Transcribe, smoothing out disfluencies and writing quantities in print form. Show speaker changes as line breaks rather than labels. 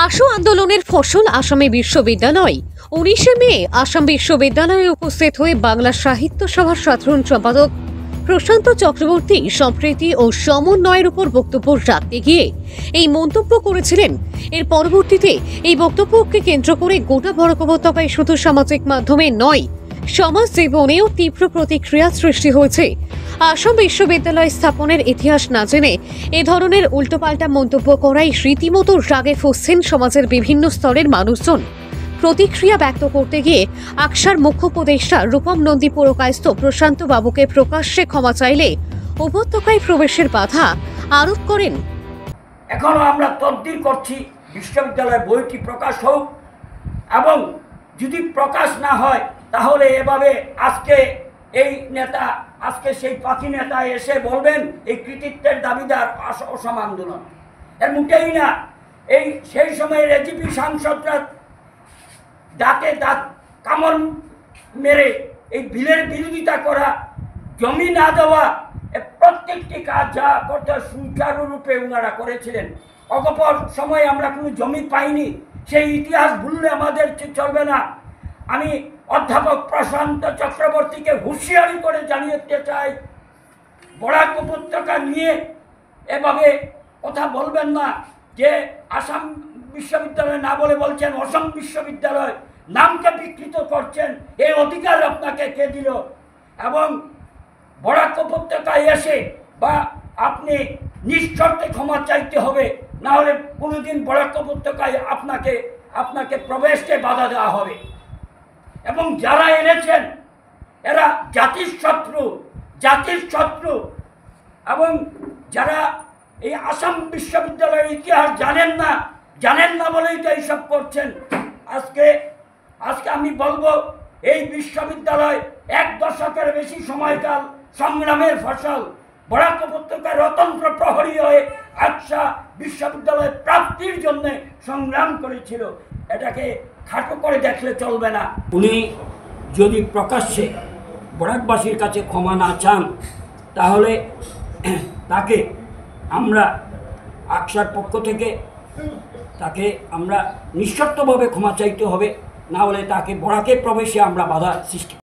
আসু আন্দোলনের ফসল আসামে বিশ্ববিদ্যালয়। 19 মে আসাম বিশ্ববিদ্যালয়ে উপস্থিত হয়ে বাংলা সাহিত্য সভার সাধারণ সম্পাদক প্রশান্ত চক্রবর্তী সম্প্রীতি ও সমন্বয়ের উপর বক্তব্য রাখতে গিয়ে এই মন্তব্য করেছিলেন। এর পরবর্তীতে এই বক্তব্যকে কেন্দ্র করে গোটা বরাক উপত্যকায় শুধু সামাজিক মাধ্যমে নয়, সমাজ জীবনেও তীব্র প্রতিক্রিয়া সৃষ্টি হয়েছে। আসাম বিশ্ববিদ্যালয় স্থাপনের ইতিহাস না জেনে এ ধরনের উল্টোপাল্টা মন্তব্য করাই রীতিমতো রাগে ফুঁসছেন সমাজের বিভিন্ন স্তরের মানুষজন। প্রতিক্রিয়া ব্যক্ত করতে গিয়ে আকসার মুখ্য উপদেষ্টা রূপম নন্দী পুরকায়স্থ প্রশান্ত বাবুকে প্রকাশ্যে ক্ষমা চাইলে উপত্যকায় প্রবেশের বাধা আরোপ করেন।
এখনো আমরা তদবির করছি বিশ্ববিদ্যালয়ের বইটি প্রকাশ হোক, এবং যদি প্রকাশ না হয় তাহলে এভাবে আজকে এই নেতা, আজকে সেই পাখি নেতা এসে বলবেন এই কৃতিত্বের দাবিদার অসম আন্দোলন। এর মুখেই না, এই সেই সময়ের এজিপি সাংসদরা দাঁতে দাঁত কামড় মেরে এই বিলের বিরোধিতা করা, জমি না দেওয়া, প্রত্যেকটি কাজ যা করতে সুচারুরূপে ওনারা করেছিলেন। অগপর সময়ে আমরা কোনো জমি পাইনি, সেই ইতিহাস ভুললে আমাদের চলবে না। আমি অধ্যাপক প্রশান্ত চক্রবর্তীকে হুঁশিয়ারি করে জানিয়ে চাই, বরাক উপত্যকা নিয়ে এভাবে কথা বলবেন না। যে আসাম বিশ্ববিদ্যালয় না বলে বলছেন অসম বিশ্ববিদ্যালয়, নামকে বিকৃত করছেন। এই অধিকার আপনাকে কে দিল? এবং বরাক উপত্যকায় এসে বা আপনি নিঃশর্তে ক্ষমা চাইতে হবে, না হলে কোনোদিন বরাক উপত্যকায় আপনাকে প্রবেশে বাধা দেওয়া হবে। এবং যারা এনেছেন এরা জাতির শত্রু, এবং যারা এই আসাম বিশ্ববিদ্যালয়ের ইতিহাস জানেন না বলেই তো এইসব করছেন। আজকে আমি বলবো, এই বিশ্ববিদ্যালয় 1 দশকের বেশি সময়কাল সংগ্রামের ফসল। বরাক উপত্যকায় রতন্ত্র প্রহরী হয়ে আকসা বিশ্ববিদ্যালয় প্রাপ্তির জন্য সংগ্রাম করেছিল। এটাকে খাটো করে দেখলে চলবে না। উনি যদি প্রকাশ্যে বরাকবাসীর কাছে ক্ষমা না চান, তাহলে তাকে আমরা আকসার পক্ষ থেকে তাকে আমরা নিঃশর্তভাবে ক্ষমা চাইতে হবে, না হলে তাকে বরাকে প্রবেশে আমরা বাধা সৃষ্টি